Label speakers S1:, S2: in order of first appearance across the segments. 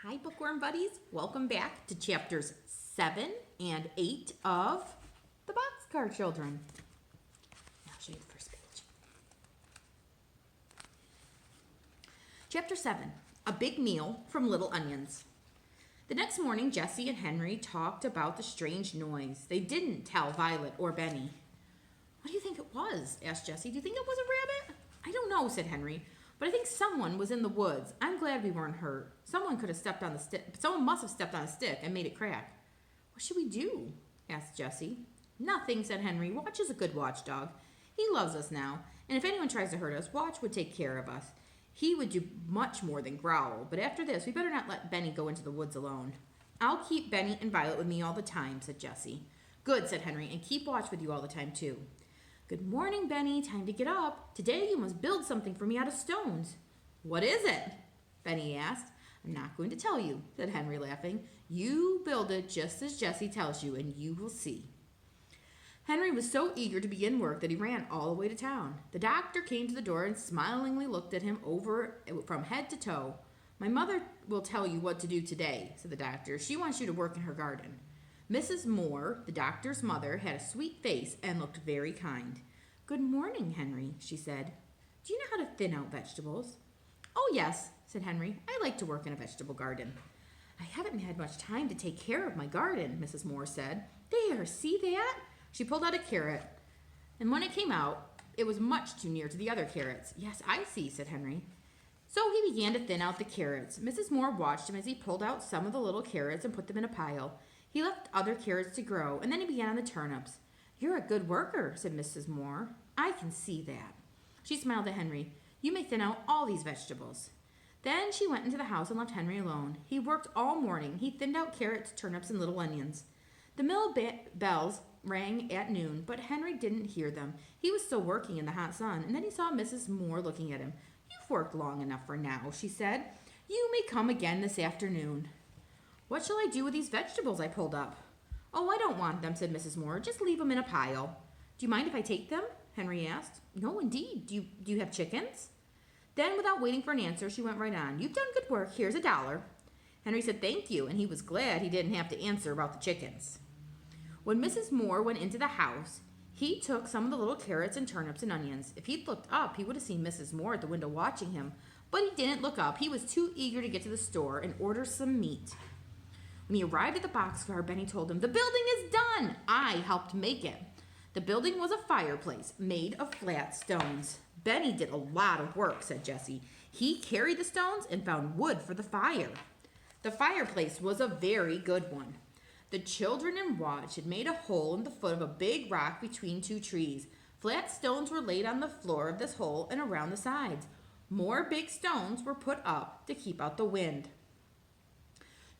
S1: Hi, Bookworm buddies. Welcome back to chapters 7 and 8 of the Boxcar Children. I'll show you the first page. Chapter 7, A Big Meal from Little Onions. The next morning, Jessie and Henry talked about the strange noise. They didn't tell Violet or Benny. What do you think it was? Asked Jessie. Do you think it was a rabbit? I don't know, said Henry. But I think someone was in the woods. I'm glad we weren't hurt. Someone could have stepped on the stick. Someone must have stepped on a stick and made it crack. What should we do? Asked Jessie. Nothing, said Henry. Watch is a good watchdog. He loves us now, and if anyone tries to hurt us, Watch would take care of us. He would do much more than growl, but after this, we better not let Benny go into the woods alone. I'll keep Benny and Violet with me all the time, said Jessie. Good, said Henry, and keep Watch with you all the time, too. Good morning, Benny. Time to get up. Today you must build something for me out of stones. What is it? Benny asked. I'm not going to tell you, said Henry, laughing. You build it just as Jessie tells you, and you will see. Henry was so eager to begin work that he ran all the way to town. The doctor came to the door and smilingly looked at him over from head to toe. My mother will tell you what to do today, said the doctor. She wants you to work in her garden. Mrs. Moore, the doctor's mother, had a sweet face and looked very kind. Good morning, Henry, she said. Do you know how to thin out vegetables? Oh, yes, said Henry. I like to work in a vegetable garden. I haven't had much time to take care of my garden, Mrs. Moore said. There, see that? She pulled out a carrot, and when it came out, it was much too near to the other carrots. Yes, I see, said Henry. So he began to thin out the carrots. Mrs. Moore watched him as he pulled out some of the little carrots and put them in a pile. He left other carrots to grow, and then he began on the turnips. You're a good worker, said Mrs. Moore. I can see that. She smiled at Henry. You may thin out all these vegetables. Then she went into the house and left Henry alone. He worked all morning. He thinned out carrots, turnips, and little onions. The mill bells rang at noon, but Henry didn't hear them. He was still working in the hot sun, and then he saw Mrs. Moore looking at him. You've worked long enough for now, she said. You may come again this afternoon. What shall I do with these vegetables I pulled up? Oh, I don't want them, said Mrs. Moore. Just leave them in a pile. Do you mind if I take them? Henry asked. No, indeed. Do you have chickens? Then, without waiting for an answer, she went right on. You've done good work. Here's $1. Henry said thank you, and he was glad he didn't have to answer about the chickens. When Mrs. Moore went into the house, he took some of the little carrots and turnips and onions. If he'd looked up, he would have seen Mrs. Moore at the window watching him, but he didn't look up. He was too eager to get to the store and order some meat. When he arrived at the boxcar, Benny told him, The building is done! I helped make it. The building was a fireplace made of flat stones. Benny did a lot of work, said Jessie. He carried the stones and found wood for the fire. The fireplace was a very good one. The children and Watch had made a hole in the foot of a big rock between two trees. Flat stones were laid on the floor of this hole and around the sides. More big stones were put up to keep out the wind.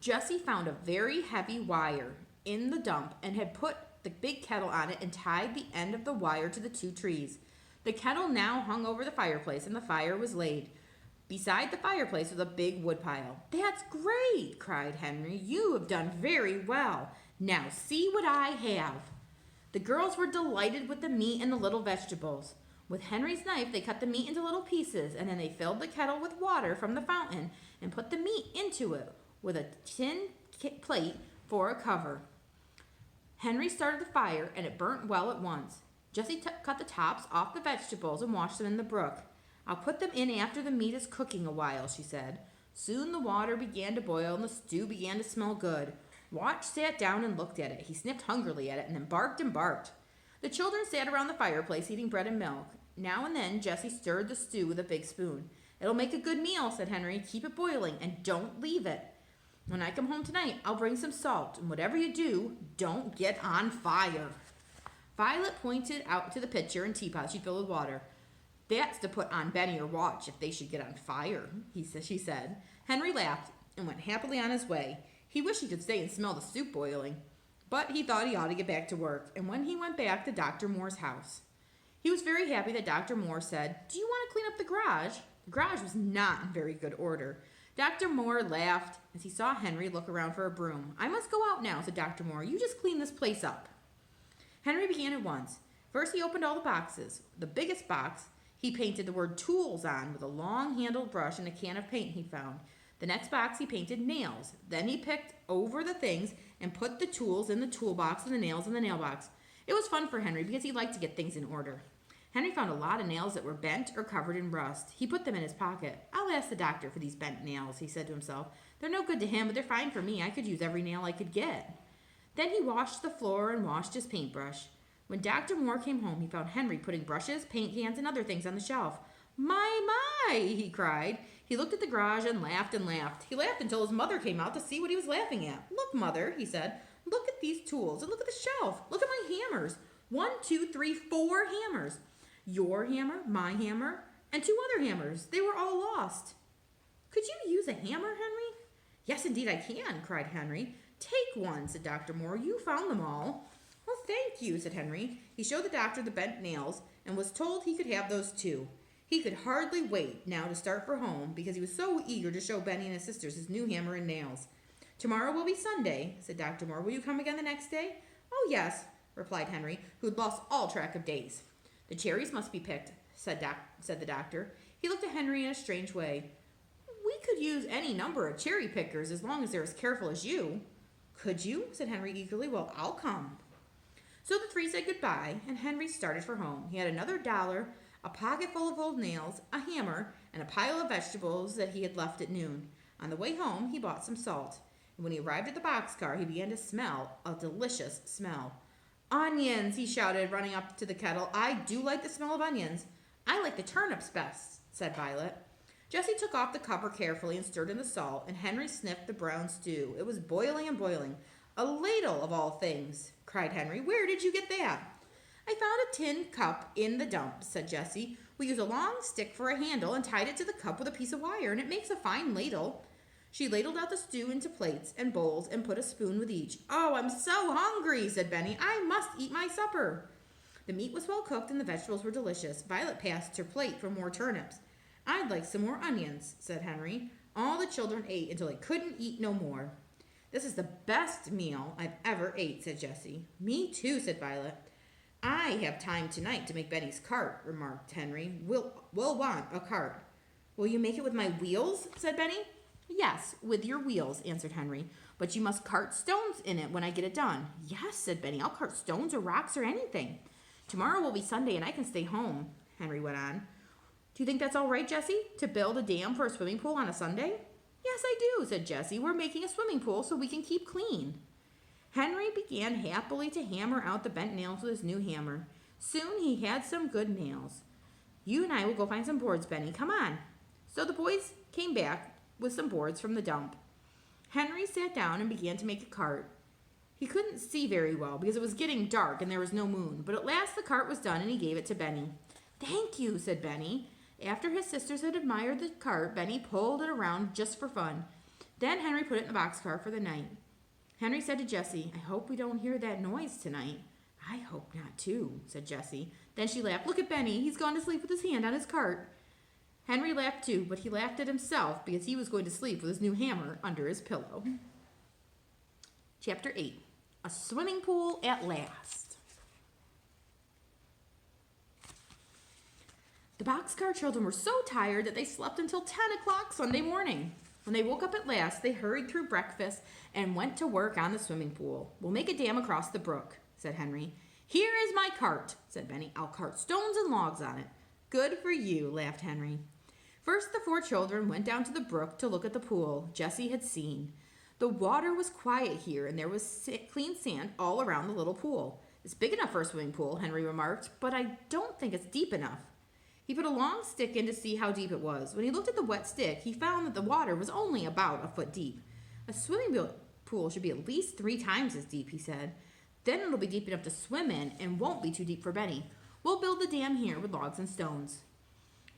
S1: Jessie found a very heavy wire in the dump and had put the big kettle on it and tied the end of the wire to the two trees. The kettle now hung over the fireplace and the fire was laid. Beside the fireplace was a big woodpile. That's great, cried Henry. You have done very well. Now see what I have. The girls were delighted with the meat and the little vegetables. With Henry's knife, they cut the meat into little pieces, and then they filled the kettle with water from the fountain and put the meat into it with a tin plate for a cover. Henry started the fire, and it burnt well at once. Jessie cut the tops off the vegetables and washed them in the brook. I'll put them in after the meat is cooking a while, she said. Soon the water began to boil, and the stew began to smell good. Watch sat down and looked at it. He sniffed hungrily at it and then barked and barked. The children sat around the fireplace eating bread and milk. Now and then Jessie stirred the stew with a big spoon. It'll make a good meal, said Henry. Keep it boiling and don't leave it. When I come home tonight, I'll bring some salt, and whatever you do, don't get on fire. Violet pointed out to the pitcher and teapot she filled with water. That's to put on Benny or Watch if they should get on fire, she said. Henry laughed and went happily on his way. He wished he could stay and smell the soup boiling, but he thought he ought to get back to work, and when he went back to Dr. Moore's house, he was very happy that Dr. Moore said, Do you want to clean up the garage? The garage was not in very good order. Dr. Moore laughed as he saw Henry look around for a broom. I must go out now, said Dr. Moore. You just clean this place up. Henry began at once. First he opened all the boxes. The biggest box he painted the word tools on with a long-handled brush and a can of paint he found. The next box he painted nails. Then he picked over the things and put the tools in the toolbox and the nails in the nail box. It was fun for Henry because he liked to get things in order. Henry found a lot of nails that were bent or covered in rust. He put them in his pocket. I'll ask the doctor for these bent nails, he said to himself. They're no good to him, but they're fine for me. I could use every nail I could get. Then he washed the floor and washed his paintbrush. When Dr. Moore came home, he found Henry putting brushes, paint cans, and other things on the shelf. My, he cried. He looked at the garage and laughed and laughed. He laughed until his mother came out to see what he was laughing at. Look, Mother, he said. Look at these tools and look at the shelf. Look at my hammers. 1, 2, 3, 4 hammers. Your hammer, my hammer, and 2 other hammers. They were all lost. Could you use a hammer, Henry? Yes, indeed I can, cried Henry. Take one, said Dr. Moore. You found them all. Well, thank you, said Henry. He showed the doctor the bent nails and was told he could have those too. He could hardly wait now to start for home because he was so eager to show Benny and his sisters his new hammer and nails. Tomorrow will be Sunday, said Dr. Moore. Will you come again the next day? Oh, yes, replied Henry, who had lost all track of days. The cherries must be picked, said the doctor. He looked at Henry in a strange way. We could use any number of cherry pickers as long as they're as careful as you. Could you? Said Henry eagerly. Well, I'll come. So the three said goodbye, and Henry started for home. He had another $1, a pocket full of old nails, a hammer, and a pile of vegetables that he had left at noon. On the way home, he bought some salt. And when he arrived at the boxcar, he began to smell a delicious smell. Onions, he shouted, running up to the kettle. I do like the smell of onions. I like the turnips best, said Violet. Jessie took off the cover carefully and stirred in the salt, and Henry sniffed the brown stew. It was boiling and boiling. A ladle of all things, cried Henry. Where did you get that? I found a tin cup in the dump, said Jessie. We use a long stick for a handle and tied it to the cup with a piece of wire, and it makes a fine ladle. She ladled out the stew into plates and bowls and put a spoon with each. Oh, I'm so hungry, said Benny. I must eat my supper. The meat was well cooked and the vegetables were delicious. Violet passed her plate for more turnips. I'd like some more onions, said Henry. All the children ate until they couldn't eat no more. This is the best meal I've ever ate, said Jessie. Me too, said Violet. I have time tonight to make Benny's cart, remarked Henry. We'll want a cart. Will you make it with my wheels, said Benny. Yes, with your wheels, answered Henry. But you must cart stones in it when I get it done. Yes, said Benny. I'll cart stones or rocks or anything. Tomorrow will be Sunday and I can stay home, Henry went on. Do you think that's all right, Jessie, to build a dam for a swimming pool on a Sunday? Yes, I do, said Jessie. We're making a swimming pool so we can keep clean. Henry began happily to hammer out the bent nails with his new hammer. Soon he had some good nails. You and I will go find some boards, Benny. Come on. So the boys came back with some boards from the dump. Henry sat down and began to make a cart. He couldn't see very well because it was getting dark and there was no moon, but at last the cart was done and he gave it to Benny. Thank you, said Benny. After his sisters had admired the cart, Benny pulled it around just for fun. Then Henry put it in the boxcar for the night. Henry said to Jessie, I hope we don't hear that noise tonight. I hope not too, said Jessie. Then she laughed. Look at Benny. He's gone to sleep with his hand on his cart. Henry laughed too, but he laughed at himself because he was going to sleep with his new hammer under his pillow. Chapter 8. A swimming pool at last. The boxcar children were so tired that they slept until 10 o'clock Sunday morning. When they woke up at last, they hurried through breakfast and went to work on the swimming pool. We'll make a dam across the brook, said Henry. Here is my cart, said Benny. I'll cart stones and logs on it. Good for you, laughed Henry. First, the 4 children went down to the brook to look at the pool Jessie had seen. The water was quiet here, and there was clean sand all around the little pool. It's big enough for a swimming pool, Henry remarked, but I don't think it's deep enough. He put a long stick in to see how deep it was. When he looked at the wet stick, he found that the water was only about a foot deep. A swimming pool should be at least 3 times as deep, he said. Then it'll be deep enough to swim in and won't be too deep for Benny. We'll build the dam here with logs and stones.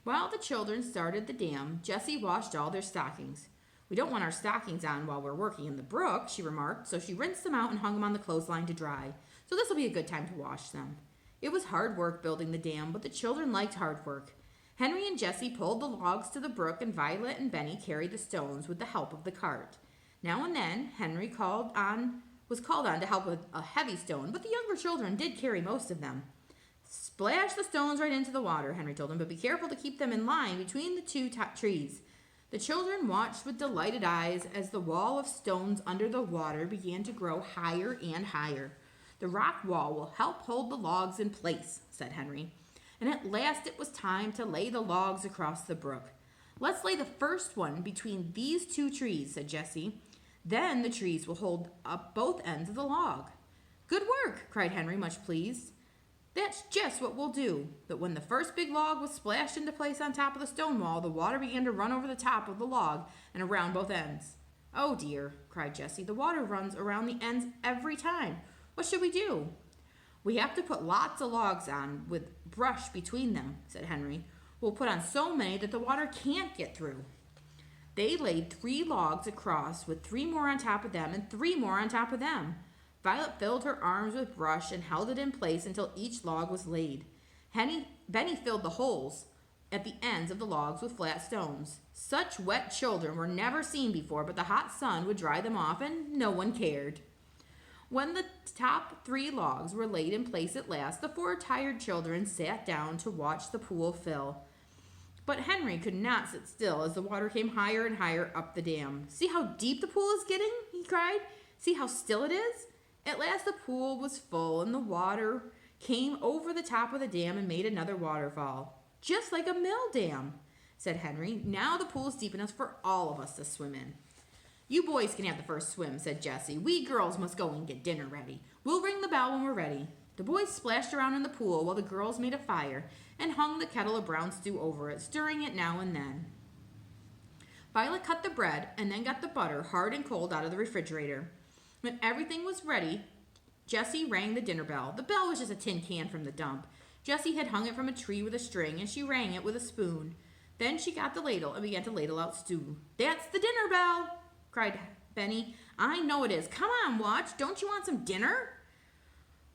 S1: While the children started the dam, Jessie washed all their stockings. We don't want our stockings on while we're working in the brook, she remarked, so she rinsed them out and hung them on the clothesline to dry. So this will be a good time to wash them. It was hard work building the dam, but the children liked hard work. Henry and Jessie pulled the logs to the brook, and Violet and Benny carried the stones with the help of the cart. Now and then, Henry was called on to help with a heavy stone, but the younger children did carry most of them. Splash the stones right into the water, Henry told them, but be careful to keep them in line between the 2 trees. The children watched with delighted eyes as the wall of stones under the water began to grow higher and higher. The rock wall will help hold the logs in place, said Henry. And at last it was time to lay the logs across the brook. Let's lay the first one between these two trees, said Jessie. Then the trees will hold up both ends of the log. Good work, cried Henry, much pleased. That's just what we'll do. But when the first big log was splashed into place on top of the stone wall, the water began to run over the top of the log and around both ends. Oh dear, cried Jessie. The water runs around the ends every time. What should we do? We have to put lots of logs on with brush between them, said Henry. We'll put on so many that the water can't get through. They laid 3 logs across with 3 more on top of them and 3 more on top of them. Violet filled her arms with brush and held it in place until each log was laid. Benny filled the holes at the ends of the logs with flat stones. Such wet children were never seen before, but the hot sun would dry them off and no one cared. When the top 3 logs were laid in place at last, the 4 tired children sat down to watch the pool fill. But Henry could not sit still as the water came higher and higher up the dam. See how deep the pool is getting, he cried. See how still it is? At last the pool was full and the water came over the top of the dam and made another waterfall. Just like a mill dam, said Henry. Now the pool is deep enough for all of us to swim in. You boys can have the first swim, said Jessie. We girls must go and get dinner ready. We'll ring the bell when we're ready. The boys splashed around in the pool while the girls made a fire and hung the kettle of brown stew over it, stirring it now and then. Violet cut the bread and then got the butter, hard and cold, out of the refrigerator. When everything was ready, Jessie rang the dinner bell. The bell was just a tin can from the dump. Jessie had hung it from a tree with a string, and she rang it with a spoon. Then she got the ladle and began to ladle out stew. That's the dinner bell, cried Benny. I know it is. Come on, Watch. Don't you want some dinner?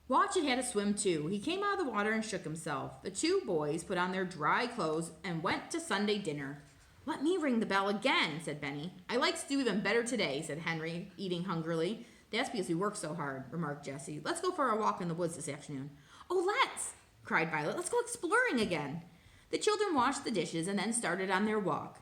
S1: Watch had had a swim too. He came out of the water and shook himself. The 2 boys put on their dry clothes and went to Sunday dinner. Let me ring the bell again, said Benny. I like stew even better today, said Henry, eating hungrily. That's because we work so hard, remarked Jessie. Let's go for a walk in the woods this afternoon. Oh, let's, cried Violet. Let's go exploring again. The children washed the dishes and then started on their walk.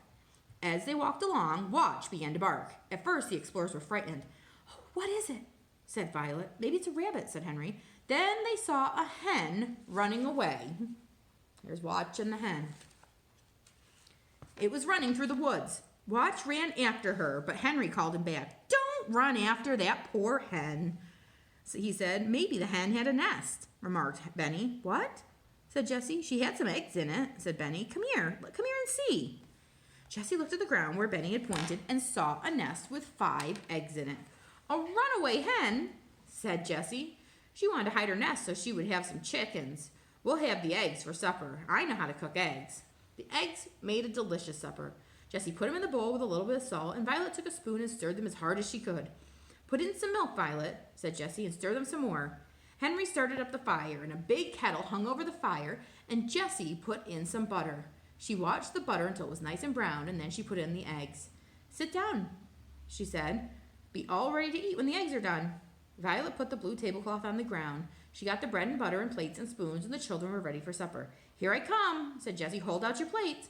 S1: As they walked along, Watch began to bark. At first, the explorers were frightened. Oh, what is it? Said Violet. Maybe it's a rabbit, said Henry. Then they saw a hen running away. There's Watch and the hen. It was running through the woods. Watch ran after her, but Henry called him back. Don't run after that poor hen, so he said. Maybe the hen had a nest, remarked Benny. What? Said Jessie. She had some eggs in it, said Benny. Come here and see. Jessie looked at the ground where Benny had pointed and saw a nest with 5 eggs in it. A runaway hen, said Jessie. She wanted to hide her nest so she would have some chickens. We'll have the eggs for supper. I know how to cook eggs. The eggs made a delicious supper. Jessie put them in the bowl with a little bit of salt, and Violet took a spoon and stirred them as hard as she could. Put in some milk, Violet, said Jessie, and stir them some more. Henry started up the fire, and a big kettle hung over the fire, and Jessie put in some butter. She watched the butter until it was nice and brown, and then she put in the eggs. Sit down, she said. Be all ready to eat when the eggs are done. Violet put the blue tablecloth on the ground. She got the bread and butter and plates and spoons, and the children were ready for supper. Here I come, said Jessie. Hold out your plates.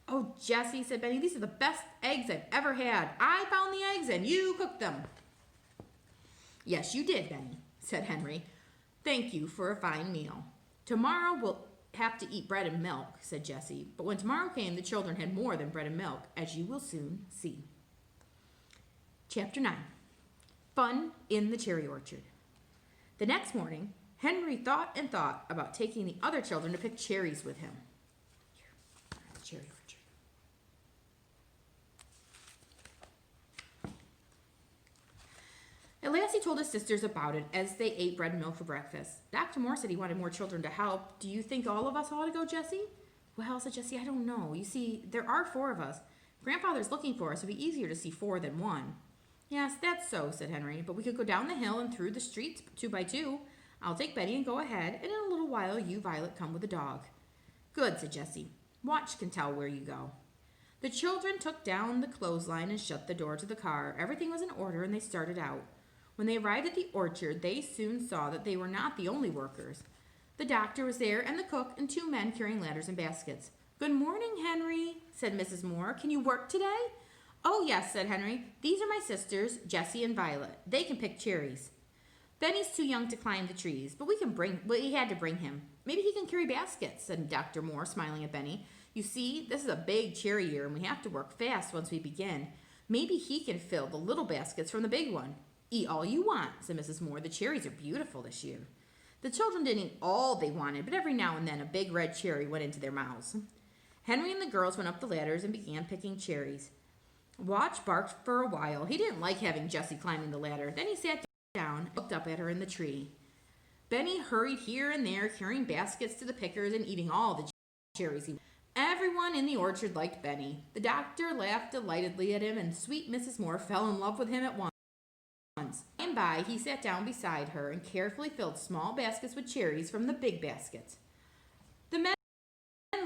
S1: Oh, Jessie, said Benny, these are the best eggs I've ever had. I found the eggs and you cooked them. Yes, you did, Benny, said Henry. Thank you for a fine meal. Tomorrow we'll have to eat bread and milk, said Jessie. But when tomorrow came, the children had more than bread and milk, as you will soon see. Chapter 9. Fun in the Cherry Orchard. The next morning, Henry thought and thought about taking the other children to pick cherries with him. Here, cherry orchard. At last he told his sisters about it as they ate bread and milk for breakfast. Dr. Moore said he wanted more children to help. Do you think all of us ought to go, Jessie? Well, said Jessie, I don't know. You see, there are 4 of us. Grandfather's looking for us. It would be easier to see 4 than 1. Yes, that's so, said Henry. But we could go down the hill and through the streets 2 by 2. I'll take Betty and go ahead, and in a little while you, Violet, come with the dog. Good, said Jessie. Watch can tell where you go. The children took down the clothesline and shut the door to the car. Everything was in order, and they started out. When they arrived at the orchard, they soon saw that they were not the only workers. The doctor was there, and the cook, and 2 men carrying ladders and baskets. Good morning, Henry, said Mrs. Moore. "Can you work today?" "Oh, yes," said Henry. "These are my sisters, Jessie and Violet. They can pick cherries." "Benny's too young to climb the trees, but we had to bring him. Maybe he can carry baskets," said Dr. Moore, smiling at Benny. "You see, this is a big cherry year, and we have to work fast once we begin. Maybe he can fill the little baskets from the big one." "Eat all you want," said Mrs. Moore. "The cherries are beautiful this year." The children didn't eat all they wanted, but every now and then a big red cherry went into their mouths. Henry and the girls went up the ladders and began picking cherries. Watch barked for a while. He didn't like having Jessie climbing the ladder. Then he sat down and looked up at her in the tree. Benny hurried here and there, carrying baskets to the pickers and eating all the cherries he wanted. Everyone in the orchard liked Benny. The doctor laughed delightedly at him, and sweet Mrs. Moore fell in love with him at once. By and by, he sat down beside her and carefully filled small baskets with cherries from the big baskets. The men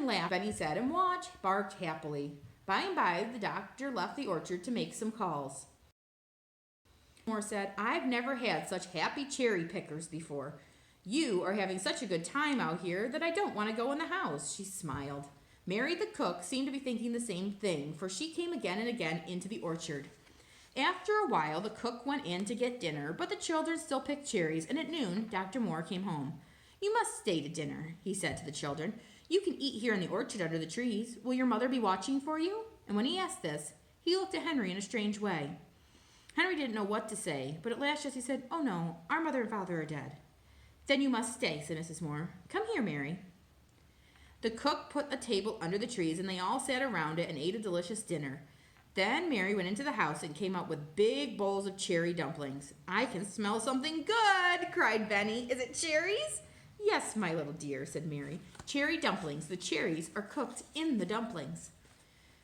S1: laughed, Benny said, and Watch barked happily. By and by, the doctor left the orchard to make some calls. Moore said, "I've never had such happy cherry pickers before. You are having such a good time out here that I don't want to go in the house." She smiled. Mary, the cook, seemed to be thinking the same thing, for she came again and again into the orchard. After a while, the cook went in to get dinner, but the children still picked cherries, and at noon, Dr. Moore came home. "You must stay to dinner," he said to the children. "You can eat here in the orchard under the trees. Will your mother be watching for you?" And when he asked this, he looked at Henry in a strange way. Henry didn't know what to say, but at last Jessie said, "Oh no, our mother and father are dead." "Then you must stay," said Mrs. Moore. "Come here, Mary." The cook put a table under the trees, and they all sat around it and ate a delicious dinner. Then Mary went into the house and came out with big bowls of cherry dumplings. "I can smell something good," cried Benny. "Is it cherries?" "Yes, my little dear," said Mary. "Cherry dumplings. The cherries are cooked in the dumplings."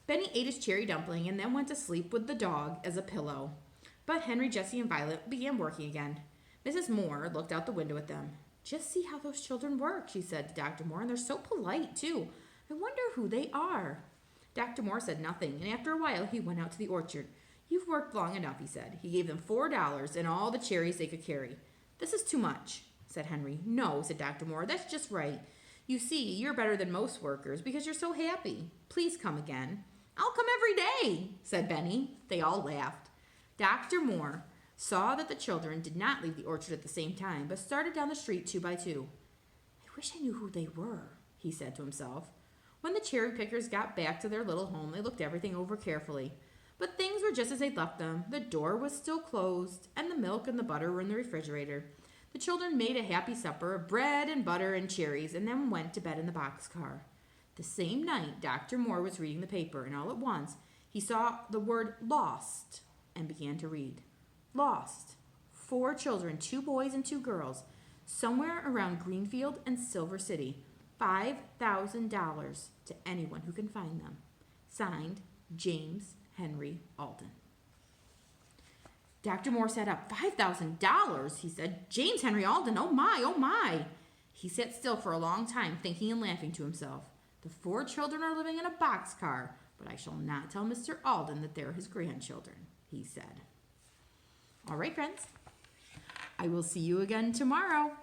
S1: Benny ate his cherry dumpling and then went to sleep with the dog as a pillow. But Henry, Jessie, and Violet began working again. Mrs. Moore looked out the window at them. "Just see how those children work," she said to Dr. Moore, "and they're so polite, too. I wonder who they are." Dr. Moore said nothing, and after a while he went out to the orchard. "You've worked long enough," he said. He gave them $4 and all the cherries they could carry. "This is too much," said Henry. "No," said Dr. Moore, "that's just right. You see, you're better than most workers because you're so happy. Please come again." "I'll come every day," said Benny. They all laughed. Dr. Moore saw that the children did not leave the orchard at the same time, but started down the street 2 by 2. "I wish I knew who they were," he said to himself. When the cherry pickers got back to their little home, they looked everything over carefully. But things were just as they'd left them. The door was still closed, and the milk and the butter were in the refrigerator. The children made a happy supper of bread and butter and cherries, and then went to bed in the boxcar. The same night, Dr. Moore was reading the paper, and all at once, he saw the word "lost" and began to read. "Lost. 4 children, 2 boys and 2 girls, somewhere around Greenfield and Silver City. $5,000 to anyone who can find them. Signed, James Henry Alden." Dr. Moore sat up. "$5,000, he said. "James Henry Alden, oh my, oh my." He sat still for a long time, thinking and laughing to himself. The 4 children are living in a boxcar, but I shall not tell Mr. Alden that they're his grandchildren, he said. All right, friends. I will see you again tomorrow.